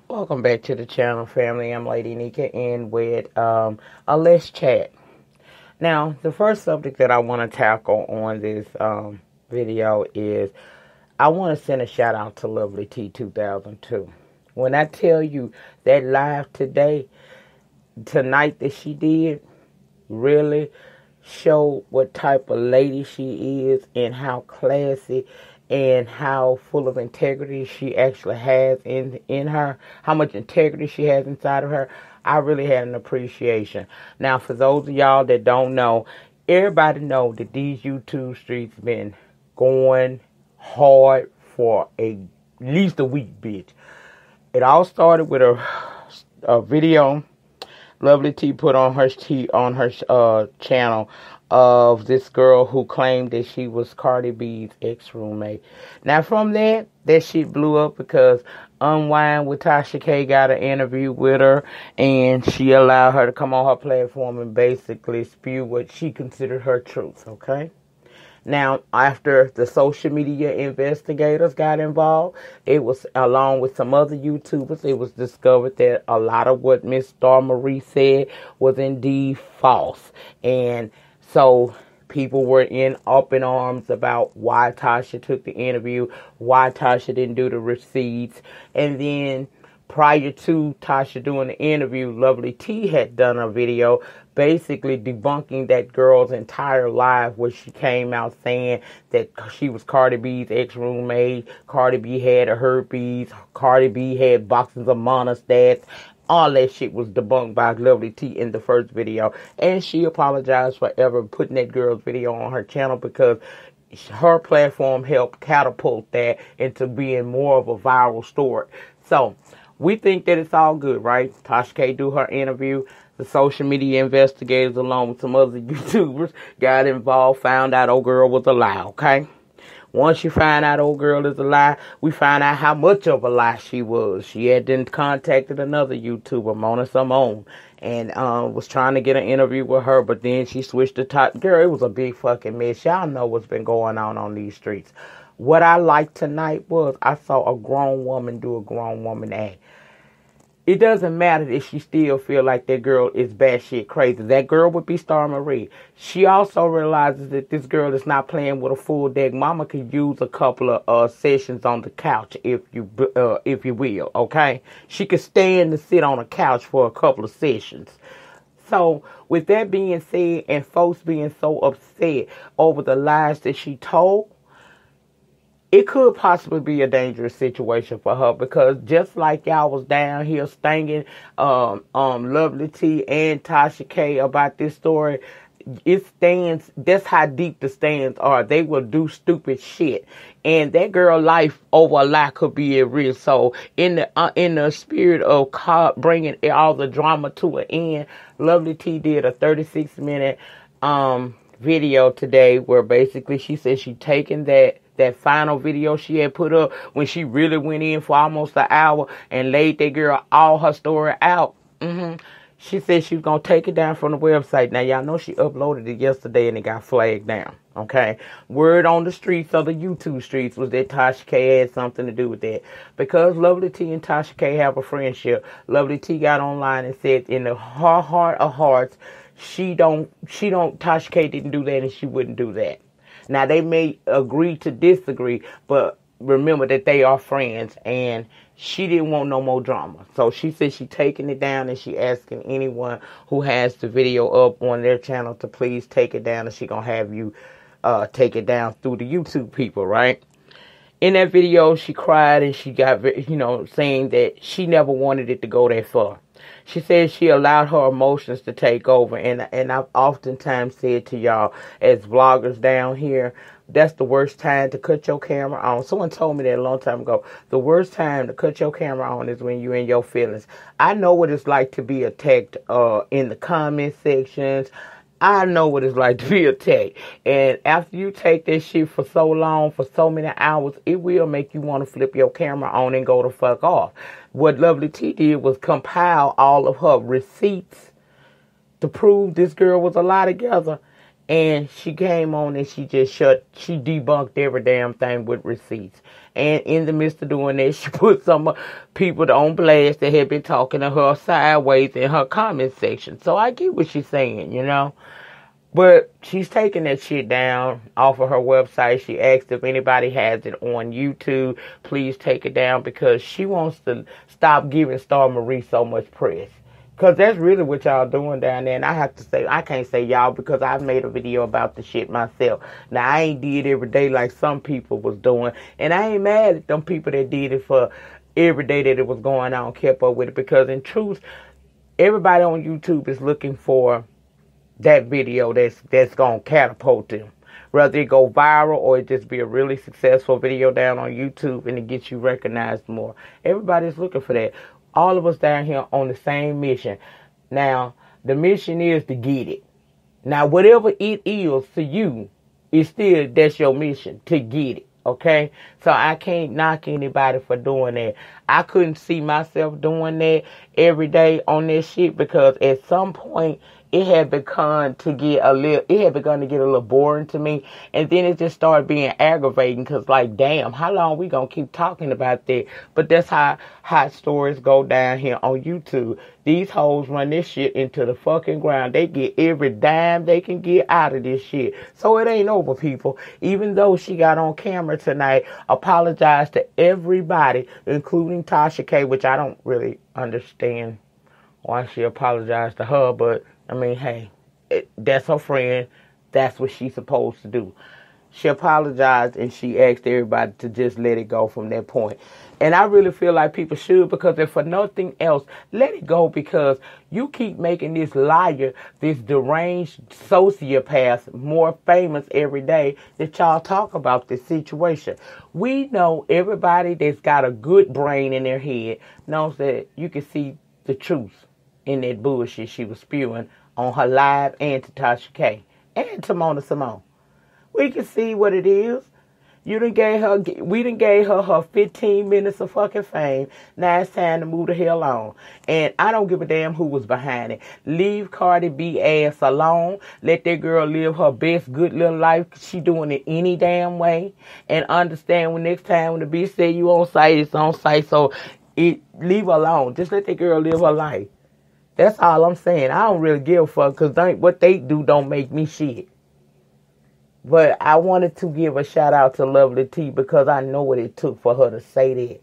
Welcome back to the channel, family. I'm Lady Nika, and with a Let's Chat. Now, the first subject that I want to tackle on this video is I want to send a shout out to Lovely T 2002. When I tell you that live tonight that she did, really showed what type of lady she is and how classy and how full of integrity she actually has in her, how much integrity she has inside of her. I really had an appreciation. Now, for those of y'all that don't know, everybody know that these YouTube streets been going hard for at least a week, bitch. It all started with a video Lovely T put on her channel of this girl who claimed that she was Cardi B's ex-roommate. Now from that shit blew up because Unwind with Tasha K got an interview with her, and she allowed her to come on her platform and basically spew what she considered her truth, okay? Now, after the social media investigators got involved, it was, along with some other YouTubers, it was discovered that a lot of what Miss Star Marie said was indeed false. And so people were up in arms about why Tasha took the interview, why Tasha didn't do the receipts. And then prior to Tasha doing the interview, Lovely T had done a video basically debunking that girl's entire life, where she came out saying that she was Cardi B's ex-roommate, Cardi B had a herpes, Cardi B had boxes of monostats. All that shit was debunked by Lovely T in the first video. And she apologized for ever putting that girl's video on her channel, because her platform helped catapult that into being more of a viral story. So we think that it's all good, right? Tasha K do her interview. The social media investigators, along with some other YouTubers, got involved, found out old girl was a lie, okay? Once you find out old girl is a lie, we find out how much of a lie she was. She had then contacted another YouTuber, Mona Simone, and was trying to get an interview with her, but then she switched to top. Girl, it was a big fucking mess. Y'all know what's been going on these streets. What I liked tonight was I saw a grown woman do a grown woman act. It doesn't matter if she still feel like that girl is batshit crazy. That girl would be Star Marie. She also realizes that this girl is not playing with a full deck. Mama could use a couple of sessions on the couch, if you will. Okay, she could stand and sit on a couch for a couple of sessions. So, with that being said, and folks being so upset over the lies that she told, it could possibly be a dangerous situation for her, because just like y'all was down here stinging Lovely T and Tasha K about this story, it stands. That's how deep the stands are. They will do stupid shit, and that girl life over a lie could be at risk. So in the spirit of bringing all the drama to an end, Lovely T did a 36-minute video today, where basically she said she taken that final video she had put up when she really went in for almost an hour and laid that girl all her story out. She said she was going to take it down from the website. Now, y'all know she uploaded it yesterday and it got flagged down. Okay. Word on the streets, of the YouTube streets, was that Tasha K had something to do with that. Because Lovely T and Tasha K have a friendship, Lovely T got online and said in her heart of hearts, Tasha K didn't do that and she wouldn't do that. Now, they may agree to disagree, but remember that they are friends, and she didn't want no more drama. So she said she taking it down, and she asking anyone who has the video up on their channel to please take it down, and she gonna have you take it down through the YouTube people, right? In that video, she cried, and she got, saying that she never wanted it to go that far. She said she allowed her emotions to take over. And I've oftentimes said to y'all, as vloggers down here, that's the worst time to cut your camera on. Someone told me that a long time ago. The worst time to cut your camera on is when you're in your feelings. I know what it's like to be attacked in the comment sections. I know what it's like to be attacked. And after you take this shit for so long, for so many hours, it will make you want to flip your camera on and go the fuck off. What Lovely T did was compile all of her receipts to prove this girl was a lie together. And she came on and she debunked every damn thing with receipts. And in the midst of doing that, she put some people on blast that had been talking to her sideways in her comment section. So I get what she's saying, you know. But she's taking that shit down off of her website. She asked if anybody has it on YouTube, please take it down, because she wants to stop giving Star Marie so much press. Because that's really what y'all doing down there. And I have to say, I can't say y'all because I've made a video about the shit myself. Now, I ain't did every day like some people was doing. And I ain't mad at them people that did it for every day that it was going on, kept up with it. Because in truth, everybody on YouTube is looking for that video that's going to catapult them. Whether it go viral or it just be a really successful video down on YouTube and it gets you recognized more. Everybody's looking for that. All of us down here on the same mission. Now, the mission is to get it. Now, whatever it is to you, it's still, that's your mission, to get it. Okay? So I can't knock anybody for doing that. I couldn't see myself doing that every day on this shit because at some point, it had begun to get a little boring to me. And then it just started being aggravating because, like, damn, how long we going to keep talking about that? But that's how hot stories go down here on YouTube. These hoes run this shit into the fucking ground. They get every dime they can get out of this shit. So it ain't over, people. Even though she got on camera tonight, apologized to everybody, including Tasha K, which I don't really understand why she apologized to her, but I mean, hey, that's her friend. That's what she's supposed to do. She apologized and she asked everybody to just let it go from that point. And I really feel like people should, because if for nothing else, let it go, because you keep making this liar, this deranged sociopath more famous every day that y'all talk about this situation. We know everybody that's got a good brain in their head knows that you can see the truth in that bullshit she was spewing on her live and to Tasha K and to Mona Simone. We can see what it is. We done gave her 15 minutes of fucking fame. Now it's time to move the hell on. And I don't give a damn who was behind it. Leave Cardi B ass alone. Let that girl live her best good little life. She doing it any damn way. And understand when next time when the bitch say you on site, it's on site. So leave her alone. Just let that girl live her life. That's all I'm saying. I don't really give a fuck because what they do don't make me shit. But I wanted to give a shout out to Lovely T because I know what it took for her to say that.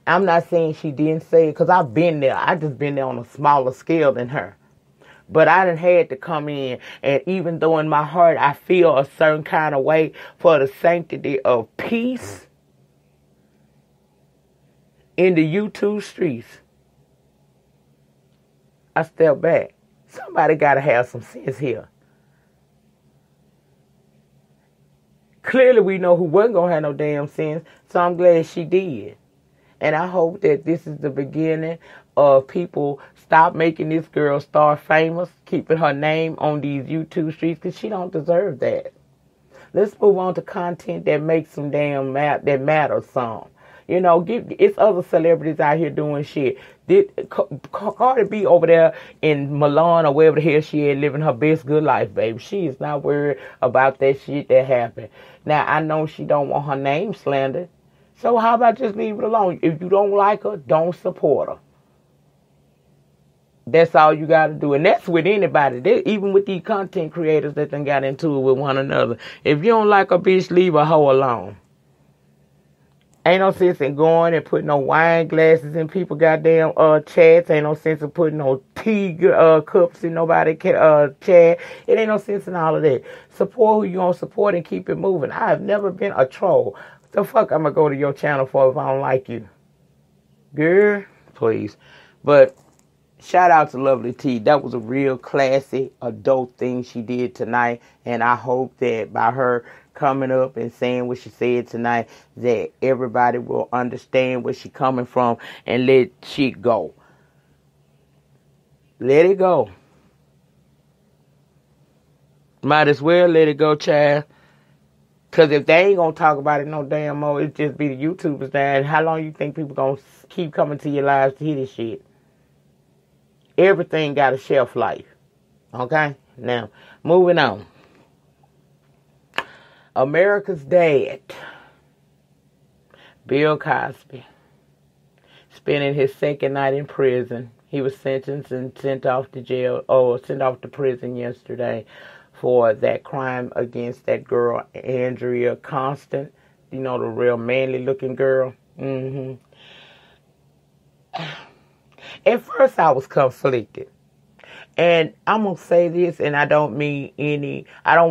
I'm not saying she didn't say it because I've been there. I just been there on a smaller scale than her. But I done had to come in, and even though in my heart I feel a certain kind of way for the sanctity of peace in the YouTube streets, I step back. Somebody got to have some sense here. Clearly, we know who wasn't going to have no damn sense, so I'm glad she did. And I hope that this is the beginning of people stop making this girl star famous, keeping her name on these YouTube streets, because she don't deserve that. Let's move on to content that makes some damn that matters some. You know, it's other celebrities out here doing shit. Cardi B over there in Milan or wherever the hell she is, living her best good life, baby. She is not worried about that shit that happened. Now, I know she don't want her name slandered. So how about just leave it alone? If you don't like her, don't support her. That's all you got to do. And that's with anybody. Even with these content creators that done got into it with one another. If you don't like a bitch, leave a hoe alone. Ain't no sense in going and putting no wine glasses in people goddamn chats. Ain't no sense in putting no tea cups in nobody chat. It ain't no sense in all of that. Support who you gonna support and keep it moving. I have never been a troll. The fuck I'm gonna go to your channel for if I don't like you? Girl, please. But shout out to Lovely T. That was a real classy adult thing she did tonight. And I hope that by her coming up and saying what she said tonight, that everybody will understand where she coming from and let shit go. Let it go. Might as well let it go, child. Because if they ain't going to talk about it no damn more, it just be the YouTubers there. How long you think people going to keep coming to your lives to hear this shit? Everything got a shelf life. Okay? Now, moving on. America's dad, Bill Cosby, spending his second night in prison. He was sentenced and sent off to jail, or sent off to prison yesterday for that crime against that girl, Andrea Constant. You know, the real manly looking girl. At first I was conflicted. And I'm going to say this, and I don't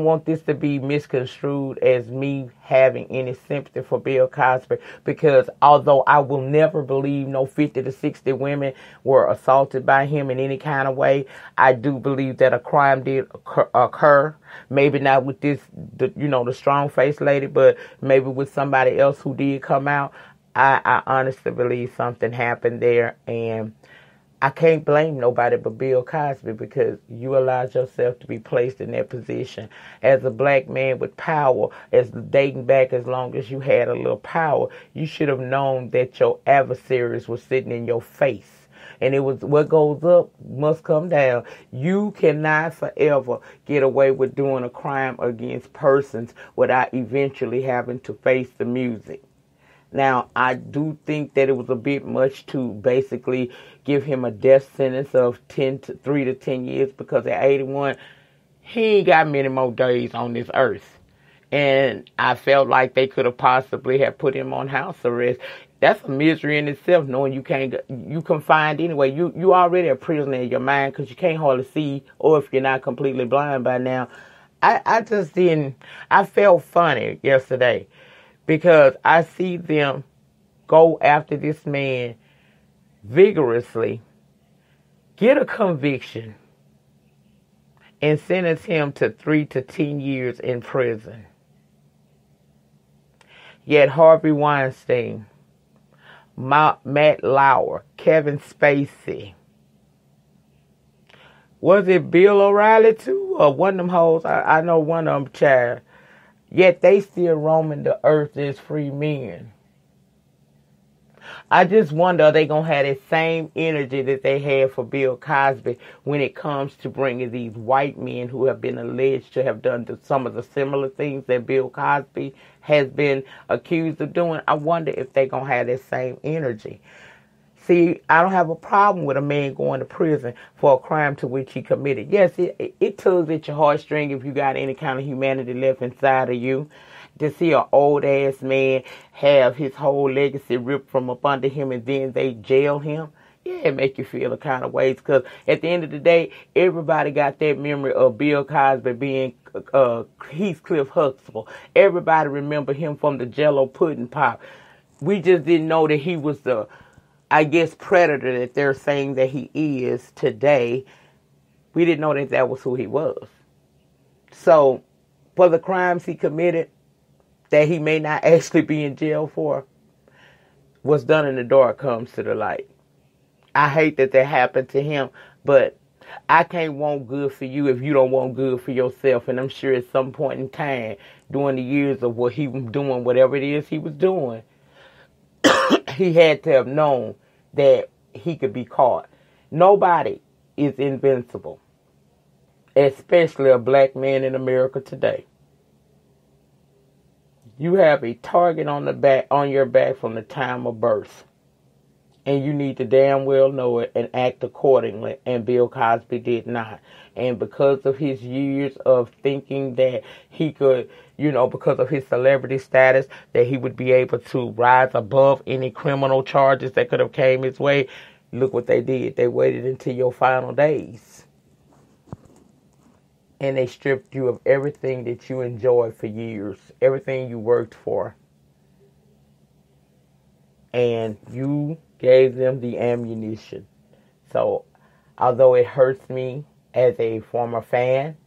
want this to be misconstrued as me having any sympathy for Bill Cosby, because although I will never believe no 50 to 60 women were assaulted by him in any kind of way, I do believe that a crime did occur. Maybe not with the strong-faced lady, but maybe with somebody else who did come out. I honestly believe something happened there, and I can't blame nobody but Bill Cosby, because you allowed yourself to be placed in that position as a black man with power, as dating back as long as you had a little power. You should have known that your adversaries were sitting in your face. And it was what goes up must come down. You cannot forever get away with doing a crime against persons without eventually having to face the music. Now, I do think that it was a bit much to basically give him a death sentence of 3 to 10 years, because at 81, he ain't got many more days on this earth. And I felt like they could have possibly have put him on house arrest. That's a misery in itself, knowing you confined anyway. You already a prisoner in your mind, because you can't hardly see, or if you're not completely blind by now. I felt funny yesterday, because I see them go after this man vigorously, get a conviction, and sentence him to 3 to 10 years in prison. Yet Harvey Weinstein, Matt Lauer, Kevin Spacey, was it Bill O'Reilly too? Or one of them hoes? I know one of them, child. Yet they still roaming the earth as free men. I just wonder, are they going to have the same energy that they had for Bill Cosby when it comes to bringing these white men who have been alleged to have done some of the similar things that Bill Cosby has been accused of doing? I wonder if they're going to have that same energy. See, I don't have a problem with a man going to prison for a crime to which he committed. Yes, it tugs at your heartstring if you got any kind of humanity left inside of you. To see an old-ass man have his whole legacy ripped from up under him and then they jail him, yeah, it make you feel the kind of ways. Because at the end of the day, everybody got that memory of Bill Cosby being Heathcliff Huxtable. Everybody remember him from the Jell-O pudding pop. We just didn't know that he was the, I guess, predator that they're saying that he is today. We didn't know that was who he was. So, for the crimes he committed, that he may not actually be in jail for, what's done in the dark comes to the light. I hate that happened to him, but I can't want good for you if you don't want good for yourself. And I'm sure at some point in time, during the years of what he was doing, whatever it is he was doing, he had to have known that he could be caught. Nobody is invincible, especially a black man in America today. You have a target on your back from the time of birth. And you need to damn well know it and act accordingly. And Bill Cosby did not. And because of his years of thinking that he could, because of his celebrity status, that he would be able to rise above any criminal charges that could have came his way, look what they did. They waited until your final days. And they stripped you of everything that you enjoyed for years. Everything you worked for. And you gave them the ammunition. So, although it hurts me as a former fan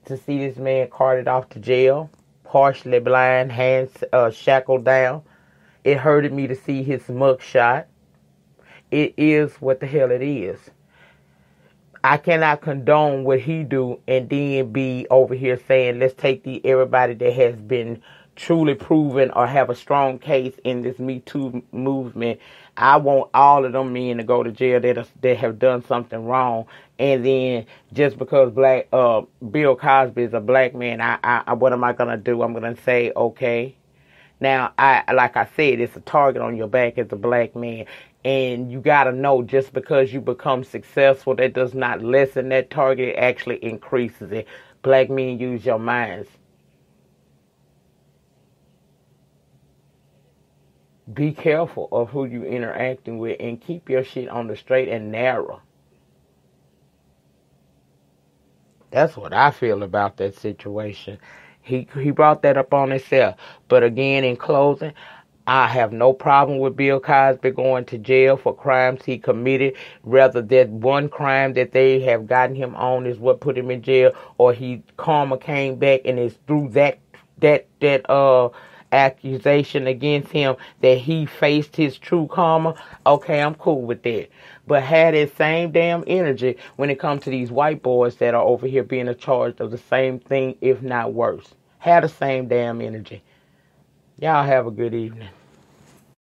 to see this man carted off to jail, partially blind, hands shackled down, it hurted me to see his mugshot. It is what the hell it is. I cannot condone what he do and then be over here saying, let's take everybody that has been truly proven or have a strong case in this Me Too movement. I want all of them men to go to jail that have done something wrong. And then just because Bill Cosby is a black man, what am I gonna do? I'm gonna say, okay. Now, like I said, it's a target on your back as a black man. And you got to know, just because you become successful, that does not lessen that target. It actually increases it. Black men, use your minds. Be careful of who you interacting with and keep your shit on the straight and narrow. That's what I feel about that situation. He brought that up on himself. But again, in closing, I have no problem with Bill Cosby going to jail for crimes he committed. Rather that one crime that they have gotten him on is what put him in jail, or karma came back and it's through that accusation against him that he faced his true karma. Okay, I'm cool with that. But have that same damn energy when it comes to these white boys that are over here being charged of the same thing, if not worse. Have the same damn energy. Y'all have a good evening.